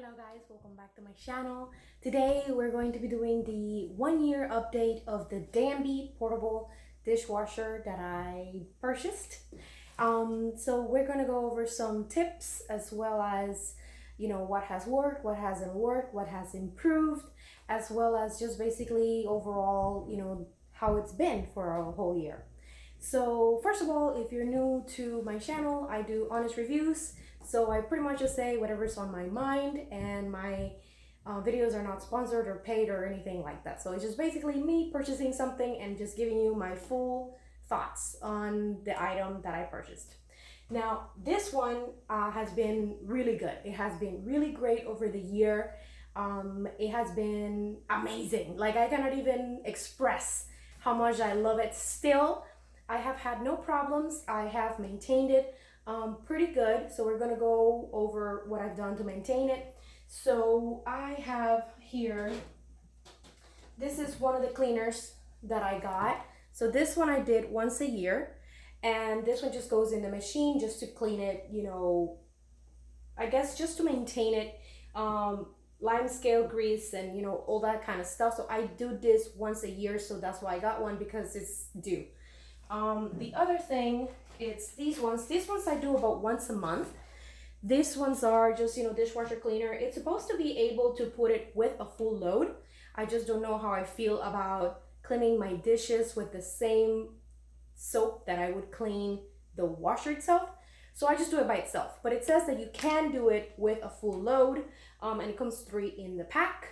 Hello guys, welcome back to my channel. Today we're going to be doing the 1 year update of the Danby portable dishwasher that I purchased. So we're going to go over some tips as well as what has worked, what hasn't worked, what has improved, as well as just basically overall how it's been for a whole year. So first of all, if you're new to my channel, I do honest reviews. So I pretty much just say whatever's on my mind, and my videos are not sponsored or paid or anything like that. So it's just basically me purchasing something and just giving you my full thoughts on the item that I purchased. Now this one has been really good. It has been really great over the year. It has been amazing. Like, I cannot even express how much I love it. Still, I have had no problems. I have maintained it pretty good. So we're gonna go over what I've done to maintain it. So I have here, this is one of the cleaners that I got. So this one I did once a year, and this one just goes in the machine just to clean it, I guess just to maintain it, lime scale grease and all that kind of stuff. So I do this once a year, so that's why I got one, because it's due. The other thing, it's these ones. These ones I do about once a month. These ones are just, dishwasher cleaner. It's supposed to be able to put it with a full load. I just don't know how I feel about cleaning my dishes with the same soap that I would clean the washer itself. So I just do it by itself. But it says that you can do it with a full load, and it comes 3 in the pack.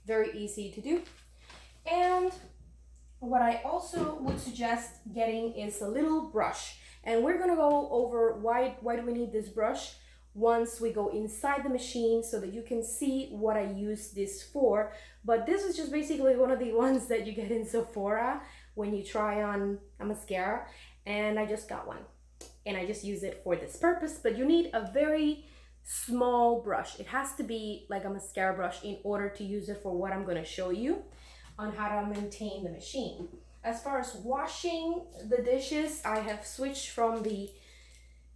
Very easy to do. And what I also would suggest getting is a little brush. And we're gonna go over why do we need this brush once we go inside the machine, so that you can see what I use this for. But this is just basically one of the ones that you get in Sephora when you try on a mascara. And I just got one, and I just use it for this purpose. But you need a very small brush. It has to be like a mascara brush in order to use it for what I'm gonna show you on how to maintain the machine. As far as washing the dishes, I have switched from the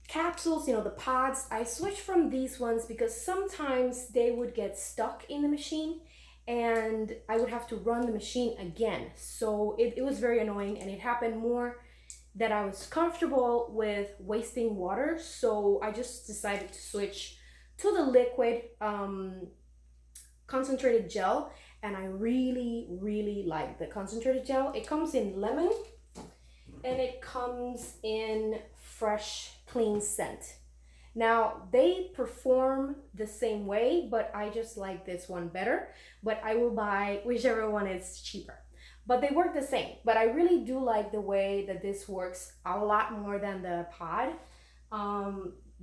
capsules, the pods. I switched from these ones because sometimes they would get stuck in the machine and I would have to run the machine again. So it was very annoying, and it happened more that I was comfortable with wasting water. So I just decided to switch to the liquid concentrated gel. And I really like the concentrated gel. It comes in lemon, and it comes in fresh, clean scent. Now, they perform the same way, but I just like this one better. But I will buy whichever one is cheaper. But they work the same. But I really do like the way that this works a lot more than the pod.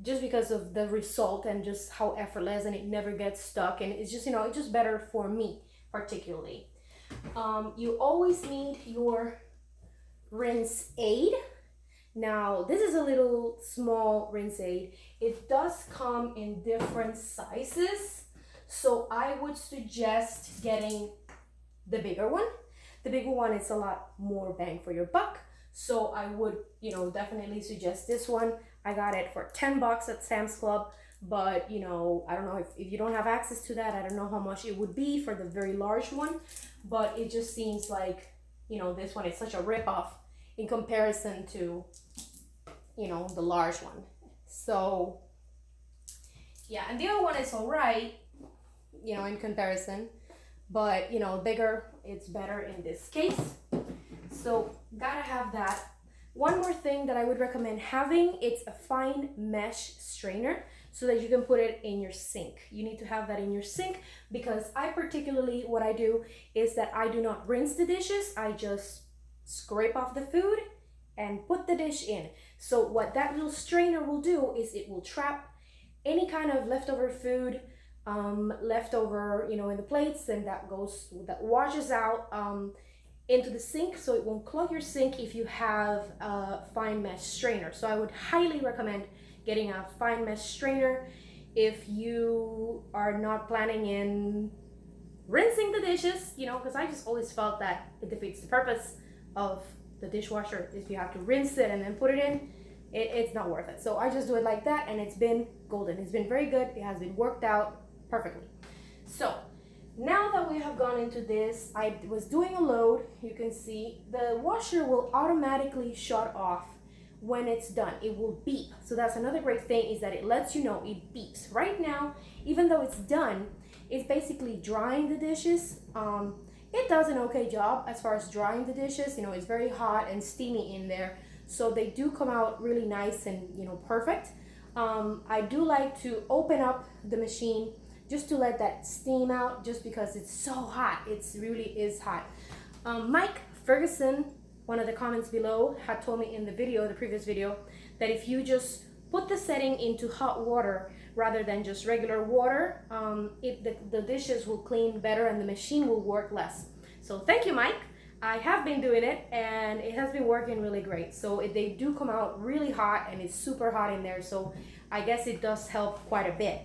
Just because of the result and just how effortless, and it never gets stuck. And it's just, it's just better for me. Particularly, you always need your rinse aid. Now this is a little small rinse aid. It does come in different sizes, so I would suggest getting the bigger one. The bigger one is a lot more bang for your buck, so I would definitely suggest this one. I got it for 10 bucks at Sam's Club. But I don't know if you don't have access to that, I don't know how much it would be for the very large one. But it just seems like this one is such a ripoff in comparison to the large one. So yeah, and the other one is all right, in comparison, but bigger, it's better in this case. So gotta have that. One more thing that I would recommend having, it's a fine mesh strainer, so that you can put it in your sink. You need to have that in your sink, because what I do is that I do not rinse the dishes. I just scrape off the food and put the dish in. So what that little strainer will do is it will trap any kind of leftover food, leftover, in the plates, and that washes out into the sink, so it won't clog your sink if you have a fine mesh strainer. So I would highly recommend getting a fine mesh strainer if you are not planning in rinsing the dishes, because I just always felt that it defeats the purpose of the dishwasher. If you have to rinse it and then put it in, it's not worth it. So I just do it like that, and it's been golden. It's been very good. It has been worked out perfectly. So now that we have gone into this, I was doing a load. You can see the washer will automatically shut off when it's done. It will beep. So that's another great thing, is that it lets you know, it beeps. Right now, even though it's done, it's basically drying the dishes. It does an okay job as far as drying the dishes. You know, it's very hot and steamy in there, so they do come out really nice and, you know, perfect. I do like to open up the machine just to let that steam out, just because it's so hot. It really is hot. Mike Ferguson, one of the comments below, had told me in the previous video, that if you just put the setting into hot water rather than just regular water, the dishes will clean better and the machine will work less. So thank you, Mike. I have been doing it and it has been working really great. So they do come out really hot, and it's super hot in there, so I guess it does help quite a bit.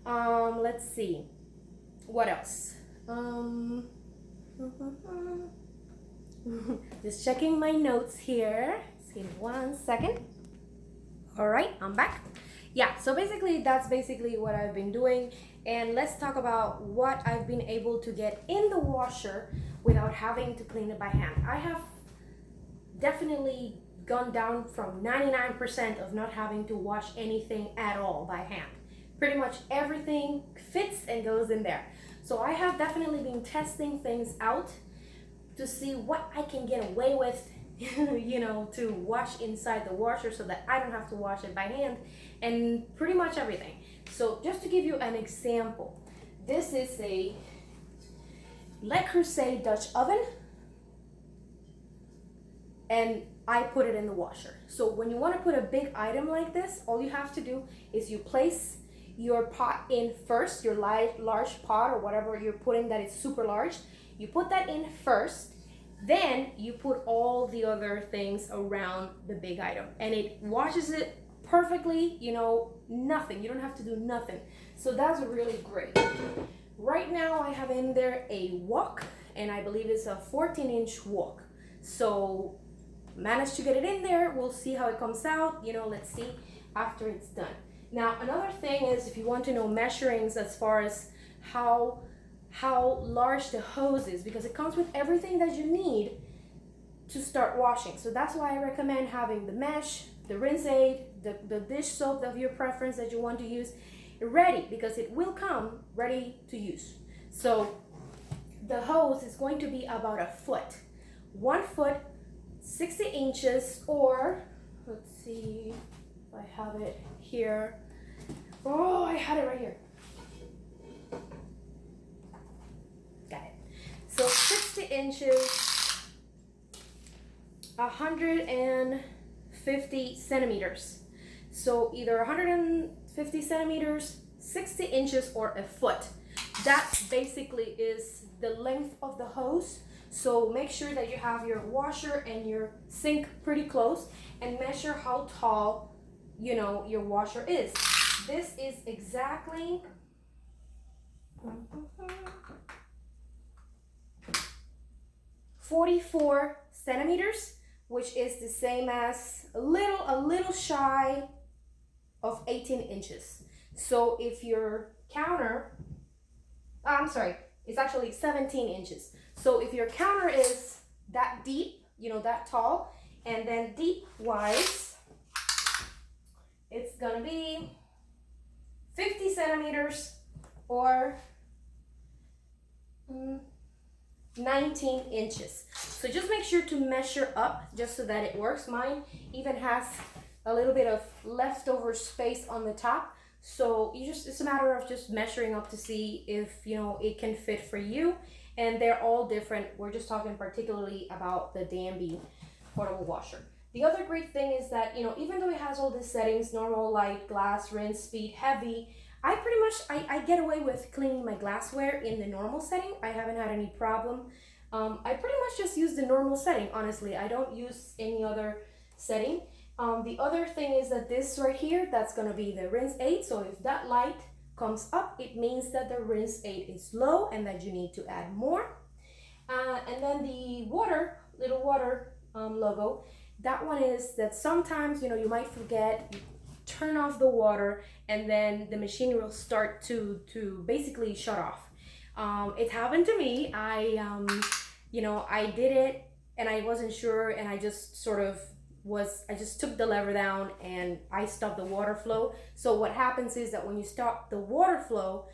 Let's see what else. Just checking my notes here. Just give me 1 second. All right, I'm back. Yeah, so basically that's basically what I've been doing, and let's talk about what I've been able to get in the washer without having to clean it by hand. I have definitely gone down from 99% of not having to wash anything at all by hand. Pretty much everything fits and goes in there. So I have definitely been testing things out to see what I can get away with, you know, to wash inside the washer so that I don't have to wash it by hand, and pretty much everything. So just to give you an example, this is a Le Creuset Dutch oven, and I put it in the washer. So when you want to put a big item like this, all you have to do is you place your pot in first, your large pot or whatever you're putting that is super large. You put that in first, then you put all the other things around the big item, and it washes it perfectly, you know, nothing. You don't have to do nothing. So that's really great. Right now I have in there a wok, and I believe it's a 14-inch wok. So managed to get it in there. We'll see how it comes out. You know, let's see after it's done. Now, another thing is, if you want to know measurings as far as how large the hose is, because it comes with everything that you need to start washing. So that's why I recommend having the mesh, the rinse aid, the dish soap of your preference that you want to use ready, because it will come ready to use. So the hose is going to be about a foot. 1 foot, 60 inches, or let's see if I have it here. Oh, I had it right here. Got it. So 60 inches, 150 centimeters. So either 150 centimeters, 60 inches, or a foot. That basically is the length of the hose. So make sure that you have your washer and your sink pretty close, and measure how tall, you know, your washer is. This is exactly 44 centimeters, which is the same as a little shy of 18 inches. So if your counter, I'm sorry, it's actually 17 inches. So if your counter is that deep, you know, that tall, and then deep wise, it's gonna be 50 centimeters or 19 inches. So just make sure to measure up just so that it works. Mine even has a little bit of leftover space on the top. So it's a matter of just measuring up to see if, you know, it can fit for you. And they're all different. We're just talking particularly about the Danby portable washer. The other great thing is that, you know, even though it has all these settings, normal, light, glass, rinse, speed, heavy, I pretty much, I get away with cleaning my glassware in the normal setting. I haven't had any problem. I pretty much just use the normal setting, honestly. I don't use any other setting. The other thing is that this right here, that's gonna be the rinse aid. So if that light comes up, it means that the rinse aid is low and that you need to add more. And then the little water logo, that one is that sometimes, you know, you might forget, you turn off the water, and then the machine will start to basically shut off. It happened to me. I did it and I wasn't sure, and I just I just took the lever down and I stopped the water flow. So what happens is that when you stop the water flow,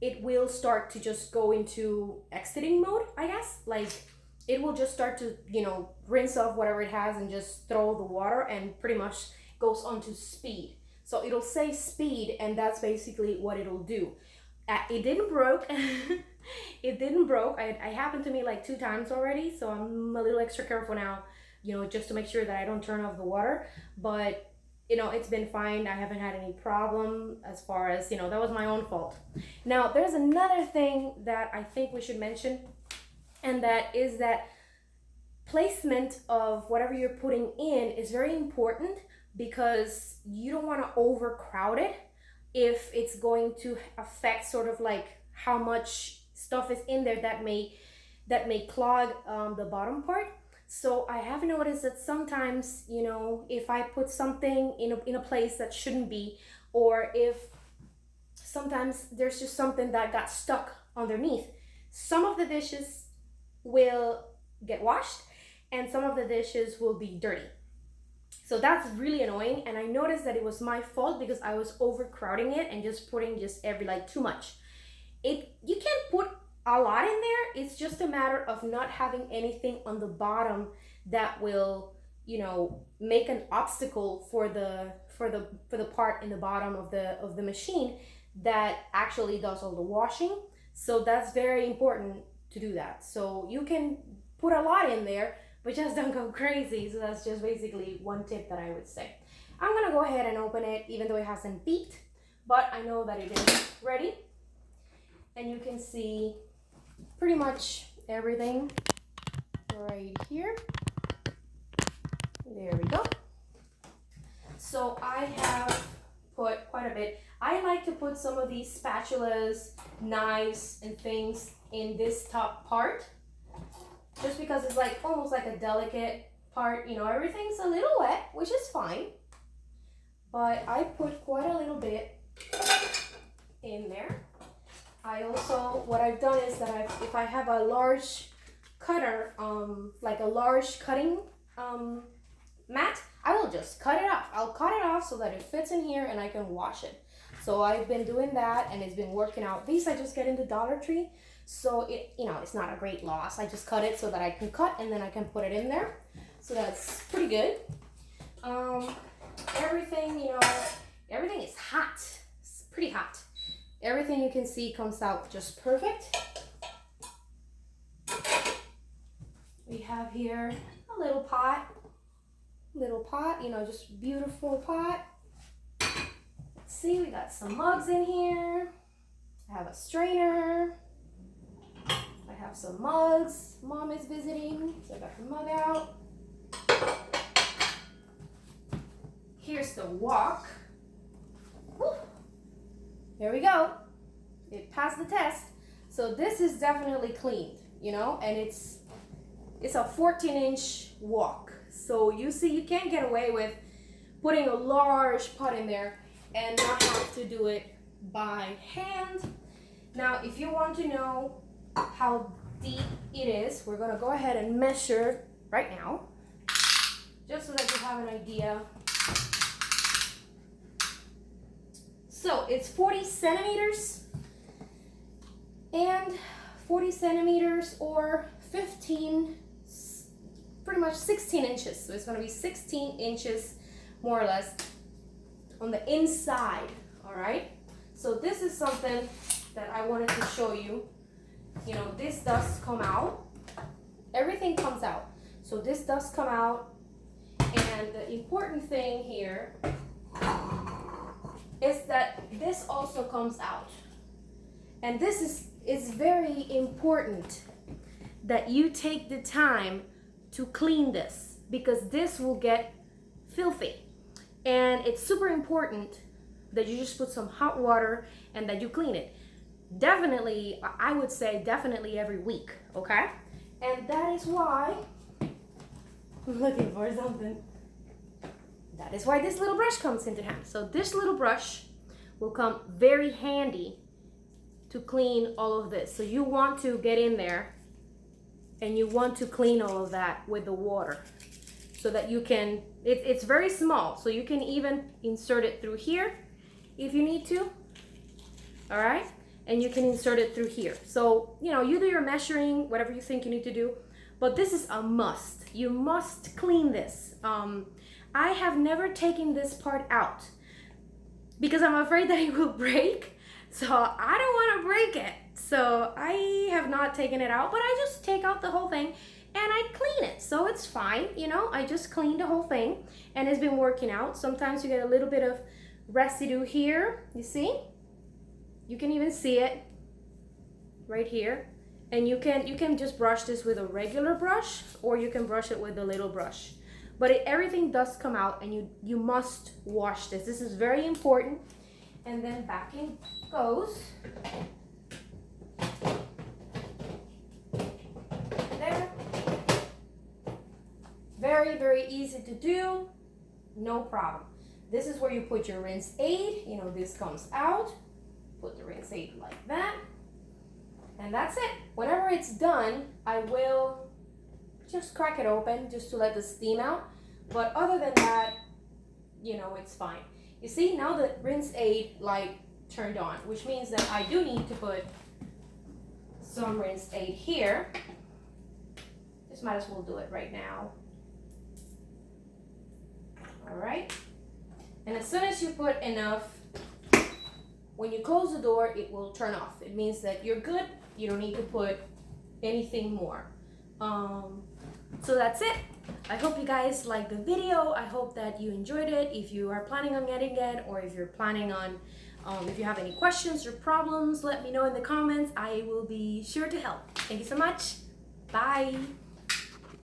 it will start to just go into exiting mode, I guess. Like it will just start to, rinse off whatever it has and just throw the water, and pretty much goes on to speed. So it'll say speed, and that's basically what it'll do. It didn't broke. It didn't broke. It happened to me like 2 times already, so I'm a little extra careful now, just to make sure that I don't turn off the water. But it's been fine. I haven't had any problem as far as, that was my own fault. Now, there's another thing that I think we should mention, and that is that placement of whatever you're putting in is very important, because you don't want to overcrowd it if it's going to affect sort of like how much stuff is in there that may clog the bottom part. So I have noticed that sometimes, if I put something in a place that shouldn't be, or if sometimes there's just something that got stuck underneath, some of the dishes will get washed and some of the dishes will be dirty. So that's really annoying, and I noticed that it was my fault because I was overcrowding it and just putting too much. You can't put a lot in there. It's just a matter of not having anything on the bottom that will, make an obstacle for the part in the bottom of the machine that actually does all the washing. So that's very important to do that. So you can put a lot in there, but just don't go crazy. So that's just basically one tip that I would say. I'm gonna go ahead and open it, even though it hasn't beeped, but I know that it is ready. And you can see pretty much everything right here. There we go. So I have put quite a bit. I like to put some of these spatulas, knives, and things in this top part, just because it's like almost like a delicate part. Everything's a little wet, which is fine, but I put quite a little bit in there. I also, what I've done is that if I have a large cutter, like a large cutting mat, I will just cut it off. I'll cut it off so that it fits in here and I can wash it. So I've been doing that and it's been working out. These I just get in the Dollar Tree, so it's not a great loss. I just cut it so that I can cut and then I can put it in there. So that's pretty good. Everything, everything is hot. It's pretty hot. Everything you can see comes out just perfect. We have here a little pot, just beautiful pot. Let's see, we got some mugs in here. I have a strainer. I have some mugs. Mom is visiting, so I got the mug out. Here's the wok. Woo. Here we go. It passed the test. So this is definitely cleaned, and it's a 14-inch wok. So you see, you can't get away with putting a large pot in there and not have to do it by hand. Now, if you want to know how deep it is, we're gonna go ahead and measure right now, just so that you have an idea. So it's 40 centimeters and 40 centimeters or 15, pretty much 16 inches. So it's going to be 16 inches more or less on the inside. All right. So this is something that I wanted to show you. This does come out. Everything comes out. So this does come out. And the important thing here is that this also comes out. And this is very important that you take the time to clean this, because this will get filthy. And it's super important that you just put some hot water and that you clean it. Definitely, I would say definitely every week, okay? And that is why I'm looking for something. That is why this little brush comes into hand. So this little brush will come very handy to clean all of this. So you want to get in there and you want to clean all of that with the water so that you can, it's very small, so you can even insert it through here if you need to, all right? And you can insert it through here. So, you know, you do your measuring, whatever you think you need to do, but this is a must. You must clean this. I have never taken this part out because I'm afraid that it will break. So I don't want to break it. So I have not taken it out, but I just take out the whole thing and I clean it. So it's fine, you know, I just cleaned the whole thing and it's been working out. Sometimes you get a little bit of residue here, you see? You can even see it right here. And you can just brush this with a regular brush or you can brush it with a little brush. But everything does come out and you must wash this. This is very important. And then back in goes. There. Very, very easy to do. No problem. This is where you put your rinse aid. You know, this comes out. Put the rinse aid like that. And that's it. Whenever it's done, I will just crack it open just to let the steam out. But other than that, you know, it's fine. You see, now the rinse aid light turned on, which means that I do need to put some rinse aid here. Just might as well do it right now. All right. And as soon as you put enough, when you close the door, it will turn off. It means that you're good. You don't need to put anything more. So that's it. I hope you guys liked the video. I hope that you enjoyed it. If you are planning on getting it, or if you're planning on, if you have any questions or problems, let me know in the comments. I will be sure to help. Thank you so much. Bye.